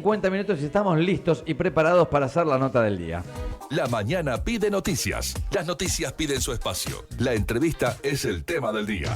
50 minutos y estamos listos y preparados para hacer la nota del día. La mañana pide noticias. Las noticias piden su espacio. La entrevista es el tema del día.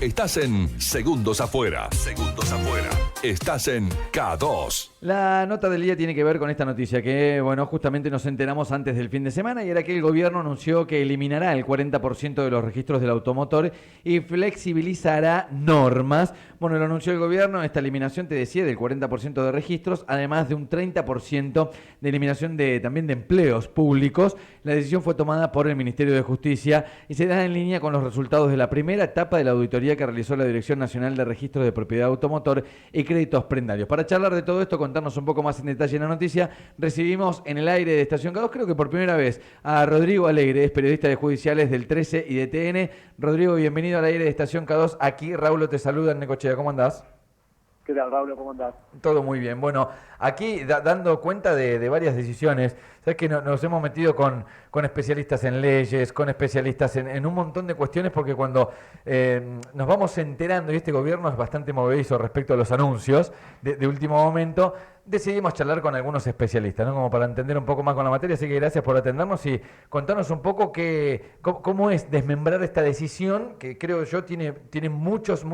Estás en Segundos Afuera. Segundos Afuera. Estás en K2. La nota del día tiene que ver con esta noticia que, justamente nos enteramos antes del fin de semana y era que el gobierno anunció que eliminará el 40% de los registros del automotor y flexibilizará normas. Lo anunció el gobierno, esta eliminación, te decía, del 40% de registros, además de un 30% de eliminación también de empleos públicos. La decisión fue tomada por el Ministerio de Justicia y se da en línea con los resultados de la primera etapa de la auditoría que realizó la Dirección Nacional de Registros de Propiedad Automotor y Créditos Prendarios. Para charlar de todo esto, contarnos un poco más en detalle en la noticia, recibimos en el aire de Estación K2, creo que por primera vez, a Rodrigo Alegre, es periodista de Judiciales del 13 y de TN. Rodrigo, bienvenido al aire de Estación K2. Aquí Raúl te saluda en Necochea. ¿Cómo andás? ¿Qué tal, Raúl? ¿Cómo andás? Todo muy bien. Aquí dando cuenta de varias decisiones, sabes que nos hemos metido con especialistas en leyes, con especialistas en un montón de cuestiones, porque cuando nos vamos enterando, y este gobierno es bastante movedizo respecto a los anuncios de último momento, decidimos charlar con algunos especialistas, ¿no? Como para entender un poco más con la materia, así que gracias por atendernos y contarnos un poco cómo es desmembrar esta decisión, que creo yo tiene muchos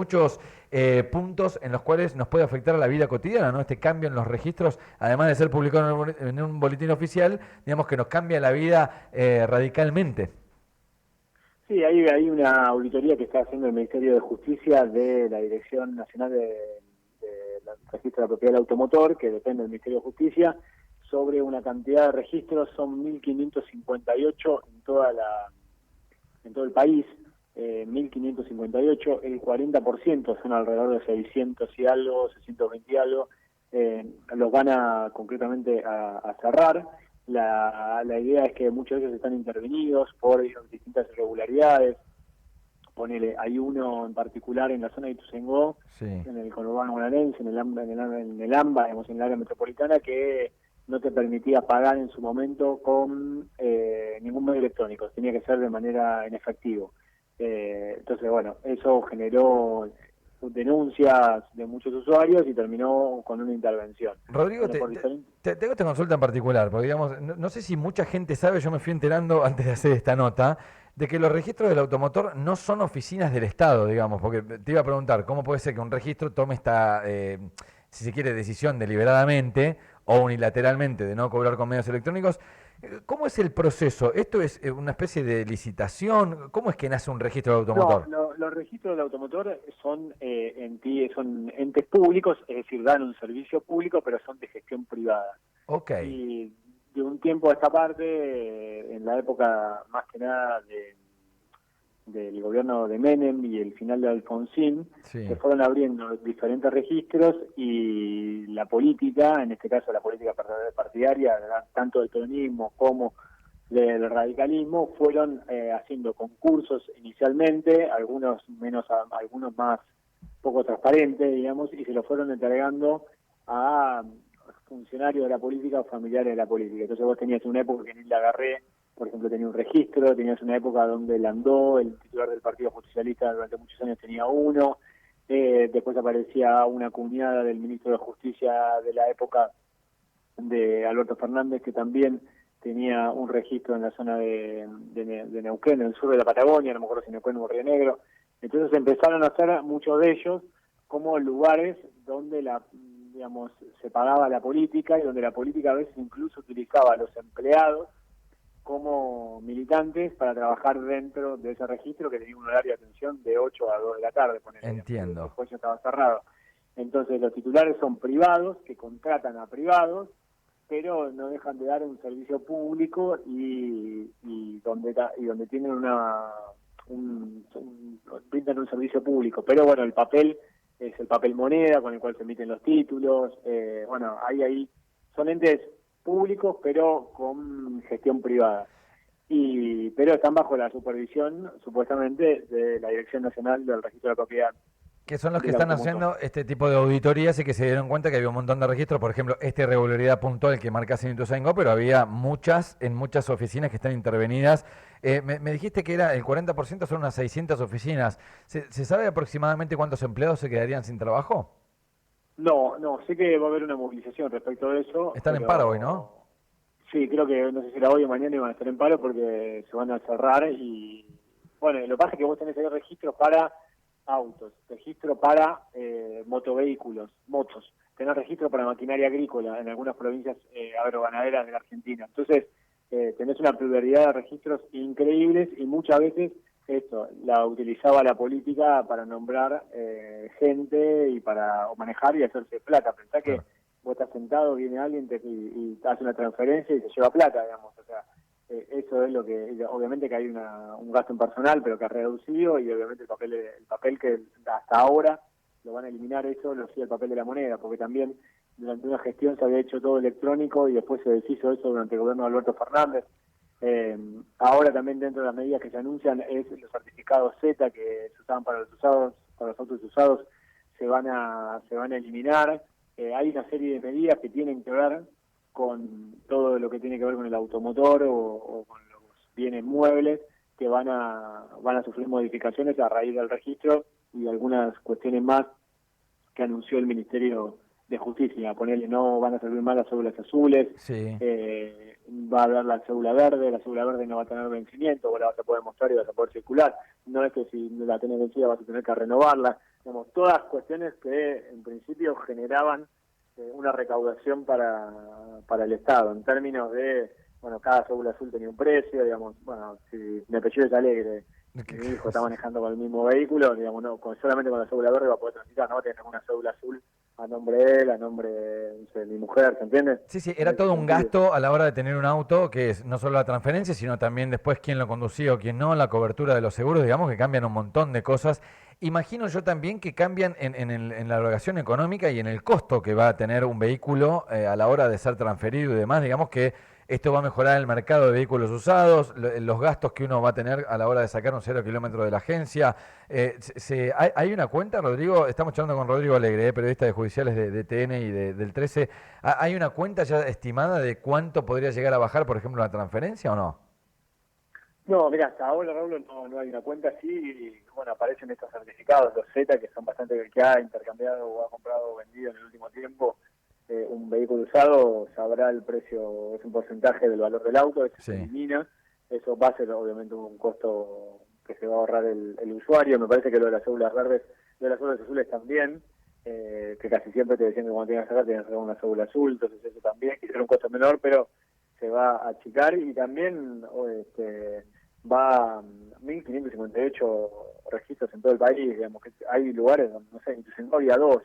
puntos en los cuales nos puede afectar a la vida cotidiana, ¿no? Este cambio en los registros, además de ser publicado en un boletín oficial, digamos que nos cambia la vida radicalmente. Sí, hay una auditoría que está haciendo el Ministerio de Justicia de la Dirección Nacional del Registro de la Propiedad del Automotor, que depende del Ministerio de Justicia, sobre una cantidad de registros, son 1.558 en todo el país, 1.558, el 40% son alrededor de 600 y algo, 620 y algo, los van concretamente a cerrar. La idea es que muchos de ellos están intervenidos por distintas irregularidades. Ponele, hay uno en particular en la zona de Ituzaingó, sí, en el conurbano bonaerense, en el AMBA, digamos, en el área metropolitana, que no te permitía pagar en su momento con ningún medio electrónico, tenía que ser de manera en efectivo. Entonces, eso generó denuncias de muchos usuarios y terminó con una intervención. Rodrigo, te hago esta consulta en particular, porque digamos, no sé si mucha gente sabe, yo me fui enterando antes de hacer esta nota, de que los registros del automotor no son oficinas del Estado, digamos, porque te iba a preguntar, ¿cómo puede ser que un registro tome esta, si se quiere, decisión deliberadamente o unilateralmente de no cobrar con medios electrónicos? ¿Cómo es el proceso? ¿Esto es una especie de licitación? ¿Cómo es que nace un registro de automotor? No, los registros del automotor son entes públicos, es decir, dan un servicio público, pero son de gestión privada. Okay. Y de un tiempo a esta parte, en la época más que nada del gobierno de Menem y el final de Alfonsín, sí, se fueron abriendo diferentes registros y la política, en este caso la política partidaria, tanto del peronismo como del radicalismo, fueron haciendo concursos inicialmente, algunos más poco transparentes, digamos, y se los fueron entregando a funcionarios de la política o familiares de la política. Entonces vos tenías una época que en Isla Garré, por ejemplo, tenía un registro, tenías una época donde Landó, el titular del Partido Justicialista, durante muchos años tenía uno, después aparecía una cuñada del ministro de Justicia de la época de Alberto Fernández, que también tenía un registro en la zona de Neuquén, en el sur de la Patagonia, no me acuerdo si Neuquén o Río Negro. Entonces empezaron a hacer muchos de ellos como lugares donde se pagaba la política y donde la política a veces incluso utilizaba a los empleados como militantes para trabajar dentro de ese registro, que tenía un horario de atención de 8 a 2 de la tarde. Entiendo. Después ya estaba cerrado. Entonces los titulares son privados, que contratan a privados, pero no dejan de dar un servicio público y donde tienen brindan un servicio público. Pero el papel es el papel moneda con el cual se emiten los títulos. Ahí son entes públicos pero con gestión privada, pero están bajo la supervisión supuestamente de la Dirección Nacional del Registro de la Propiedad. Que son los que están haciendo este tipo de auditorías y que se dieron cuenta que había un montón de registros, por ejemplo, esta irregularidad puntual que marca en Ituzaingó, pero había en muchas oficinas que están intervenidas. Me dijiste que era el 40%, son unas 600 oficinas. ¿Se sabe aproximadamente cuántos empleados se quedarían sin trabajo? No, sé que va a haber una movilización respecto de eso. Están en paro hoy, ¿no? Sí, creo que no sé si era hoy o mañana iban a estar en paro porque se van a cerrar y bueno, lo que pasa es que vos tenés ahí registros para autos, registro para motovehículos, motos, tenés registro para maquinaria agrícola en algunas provincias agroganaderas de la Argentina. Entonces, tenés una pluralidad de registros increíbles y muchas veces esto la utilizaba la política para nombrar gente y para o manejar y hacerse plata. Pensá que vos estás sentado, viene alguien y te hace una transferencia y se lleva plata, digamos. O sea, eso es lo que, obviamente que hay un gasto en personal, pero que ha reducido y obviamente el papel que hasta ahora lo van a eliminar, eso lo sigue el papel de la moneda, porque también durante una gestión se había hecho todo electrónico y después se deshizo eso durante el gobierno de Alberto Fernández. Ahora también dentro de las medidas que se anuncian es los certificados Z que se usaban para los autos usados se van a eliminar. Hay una serie de medidas que tienen que ver con todo lo que tiene que ver con el automotor o con los bienes muebles que van a sufrir modificaciones a raíz del registro y algunas cuestiones más que anunció el Ministerio de Justicia. Ponerle, no van a servir más las cédulas azules, Sí. Va a haber la cédula verde no va a tener vencimiento, vos la vas a poder mostrar y vas a poder circular, no es que si la tenés vencida vas a tener que renovarla, digamos, todas cuestiones que en principio generaban una recaudación para el Estado, en términos de, bueno, cada cédula azul tenía un precio, digamos, bueno, si mi apellido es Alegre, mi hijo está manejando con el mismo vehículo, digamos, no, solamente con la cédula verde va a poder transitar, no va a tener una cédula azul a nombre de él, a nombre de mi mujer, ¿se entiende? Sí, era todo un gasto a la hora de tener un auto, que es no solo la transferencia, sino también después quién lo conducía o quién no, la cobertura de los seguros, digamos que cambian un montón de cosas. Imagino yo también que cambian en la erogación económica y en el costo que va a tener un vehículo a la hora de ser transferido y demás. Digamos que esto va a mejorar el mercado de vehículos usados, los gastos que uno va a tener a la hora de sacar un 0 kilómetro de la agencia. Hay una cuenta, Rodrigo, estamos charlando con Rodrigo Alegre, periodista de judiciales de TN y del 13. ¿Hay una cuenta ya estimada de cuánto podría llegar a bajar, por ejemplo, la transferencia o no? No, mira, hasta ahora, Raúl, no hay una cuenta así, y bueno, aparecen estos certificados, los Z, que son bastante, que ha intercambiado o ha comprado o vendido en el último tiempo un vehículo usado, sabrá el precio, es un porcentaje del valor del auto, eso se elimina, eso va a ser obviamente un costo que se va a ahorrar el usuario. Me parece que lo de las cédulas verdes, lo de las cédulas azules también, que casi siempre te decían que cuando tenías que sacar tenías que sacar una cédula azul, entonces eso también, que era un costo menor, pero se va a achicar y también va a 1.558 registros en todo el país, digamos que hay lugares donde, no sé, incluso no había dos,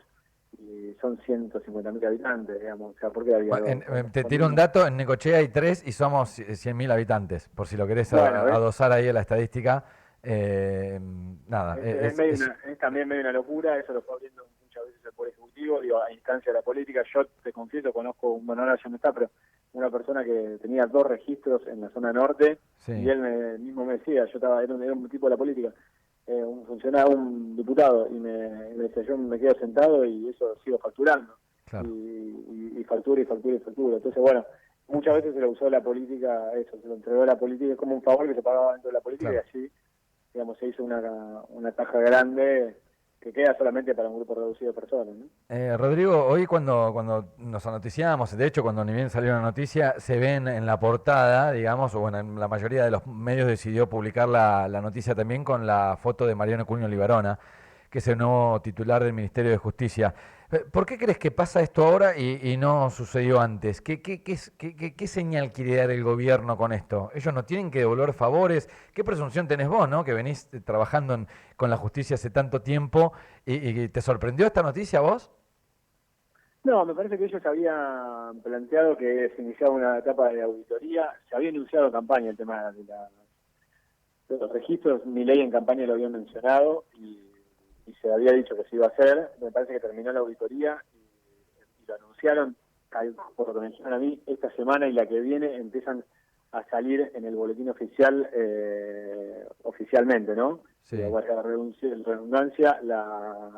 y son 150.000 habitantes, digamos, o sea, ¿por qué había Bueno, dos? te tiro un dato, en Necochea hay 3 y somos 100.000 habitantes, por si lo querés Bueno, adosar ahí a la estadística. Nada, es también medio una locura, eso lo fue abriendo muchas veces el Poder Ejecutivo, digo, a instancia de la política. Yo te confieso, conozco, bueno, ahora ya no está, pero una persona que tenía 2 registros en la zona norte, sí. Y él mismo me decía, era un tipo de la política, un funcionario, un diputado, y me decía, yo me quedo sentado y eso sigo facturando, Claro. y factura. Entonces, bueno, muchas veces se lo usó la política, eso, se lo entregó a la política, es como un favor que se pagaba dentro de la política, Claro. y así, digamos, se hizo una caja grande que queda solamente para un grupo reducido de personas, ¿no? Rodrigo, hoy cuando nos anoticiamos, de hecho cuando ni bien salió la noticia, se ven en la portada, digamos, o bueno, en la mayoría de los medios decidió publicar la noticia también con la foto de Mariano Cuño Libarona, que es el nuevo titular del Ministerio de Justicia. ¿Por qué crees que pasa esto ahora y no sucedió antes? ¿Qué señal quiere dar el gobierno con esto? ¿Ellos no tienen que devolver favores? ¿Qué presunción tenés vos, no? Que venís trabajando con la justicia hace tanto tiempo y ¿te sorprendió esta noticia a vos? No, me parece que ellos habían planteado que se iniciaba una etapa de auditoría, se había anunciado campaña el tema de los registros, mi ley en campaña lo había mencionado y se había dicho que se iba a hacer. Me parece que terminó la auditoría y lo anunciaron, por lo que me dijeron a mí, esta semana y la que viene empiezan a salir en el boletín oficial, oficialmente, ¿no? Sí. Valga la redundancia,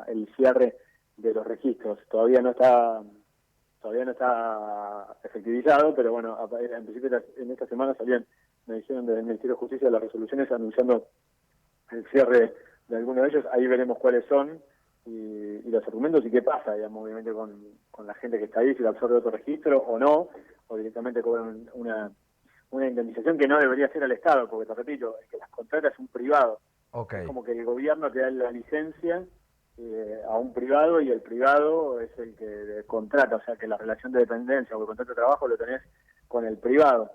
el cierre de los registros. Todavía no está efectivizado, pero bueno, en principio en esta semana salían, me dijeron desde el Ministerio de Justicia, las resoluciones anunciando el cierre de algunos de ellos. Ahí veremos cuáles son, y los argumentos y qué pasa, digamos, obviamente con la gente que está ahí, si lo absorbe otro registro o no, o directamente cobran una indemnización que no debería ser al Estado, porque te repito, el que las contrata es un privado. Okay. Es como que el gobierno te da la licencia a un privado y el privado es el que contrata, o sea que la relación de dependencia o el contrato de trabajo lo tenés con el privado.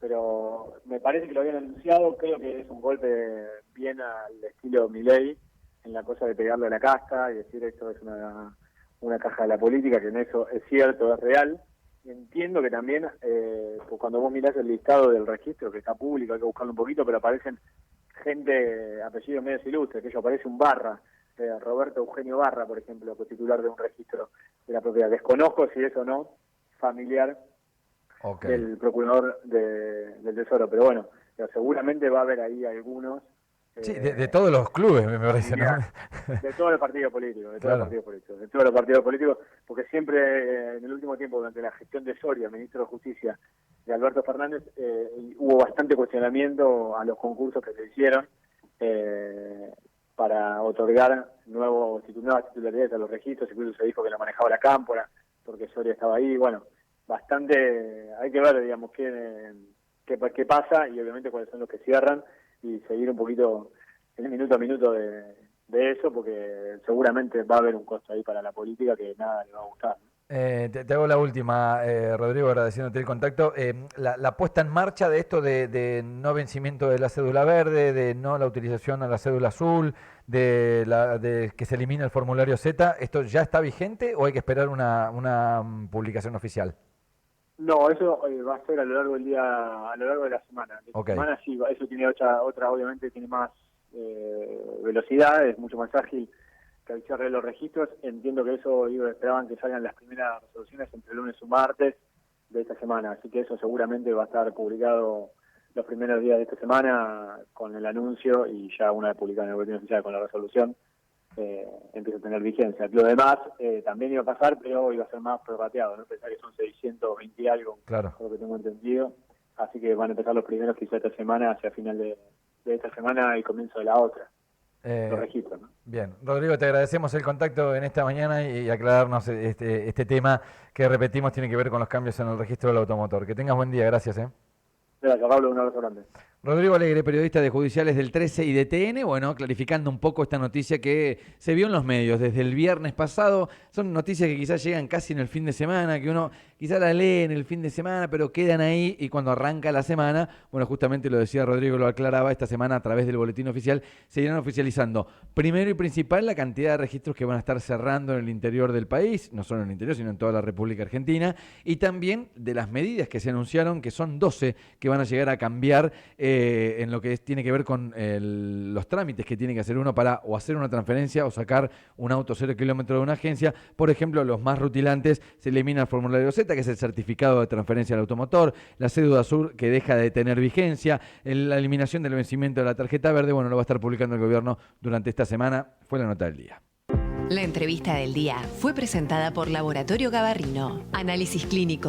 Pero me parece que lo habían anunciado, creo que es un golpe bien al estilo Milei, en la cosa de pegarle a la casta y decir esto es una caja de la política, que en eso es cierto, es real. Y entiendo que también, pues cuando vos mirás el listado del registro, que está público, hay que buscarlo un poquito, pero aparecen gente, apellidos medios ilustres, que ello aparece un Barra, Roberto Eugenio Barra, por ejemplo, titular de un registro de la propiedad. Desconozco si es o no familiar del procurador del Tesoro, pero bueno, seguramente va a haber ahí algunos. Sí, de todos los clubes, me parece, ¿no? De todos los partidos políticos, de claro. todos los partidos políticos, porque siempre en el último tiempo, durante la gestión de Soria, ministro de Justicia, de Alberto Fernández, hubo bastante cuestionamiento a los concursos que se hicieron para otorgar nuevas titularidades a los registros, incluso se dijo que la manejaba la Cámpora, porque Soria estaba ahí, bueno, bastante, hay que ver, digamos, qué pasa y obviamente cuáles son los que cierran y seguir un poquito el minuto a minuto de eso, porque seguramente va a haber un costo ahí para la política que nada le va a gustar, ¿no? Te hago la última, Rodrigo, agradeciéndote el contacto. La puesta en marcha de esto de no vencimiento de la cédula verde, de no la utilización a la cédula azul, de que se elimine el formulario Z, ¿esto ya está vigente o hay que esperar una publicación oficial? No, eso va a ser a lo largo del día, a lo largo de la semana. La semana sí, eso tiene otra, obviamente tiene más velocidad, es mucho más ágil que el cierre de los registros. Entiendo que eso esperaban que salgan las primeras resoluciones entre lunes y martes de esta semana, así que eso seguramente va a estar publicado los primeros días de esta semana con el anuncio y ya una vez publicado en el boletín oficial con la resolución empieza a tener vigencia. Lo demás también iba a pasar, pero iba a ser más prorrateado, ¿no? Pensar que son 620 y algo, claro, por lo que tengo entendido, así que van a empezar los primeros quizá esta semana, hacia final de esta semana y comienzo de la otra. Los registros, ¿no? Bien, Rodrigo, te agradecemos el contacto en esta mañana y aclararnos este tema que repetimos tiene que ver con los cambios en el registro del automotor. Que tengas buen día, gracias. Gracias, Pablo, un abrazo grande. Rodrigo Alegre, periodista de Judiciales del 13 y de TN, bueno, clarificando un poco esta noticia que se vio en los medios desde el viernes pasado. Son noticias que quizás llegan casi en el fin de semana, que uno quizás la lee en el fin de semana, pero quedan ahí y cuando arranca la semana, bueno, justamente lo decía Rodrigo, lo aclaraba, esta semana a través del boletín oficial se irán oficializando, primero y principal, la cantidad de registros que van a estar cerrando en el interior del país, no solo en el interior, sino en toda la República Argentina, y también de las medidas que se anunciaron, que son 12, que van a llegar a cambiar en lo que tiene que ver con los trámites que tiene que hacer uno para o hacer una transferencia o sacar un auto 0 kilómetros de una agencia. Por ejemplo, los más rutilantes, se elimina el formulario Z, que es el certificado de transferencia del automotor, la cédula azul, que deja de tener vigencia, la eliminación del vencimiento de la tarjeta verde. Bueno, lo va a estar publicando el gobierno durante esta semana. Fue la nota del día. La entrevista del día fue presentada por Laboratorio Gabarrino. Análisis clínico.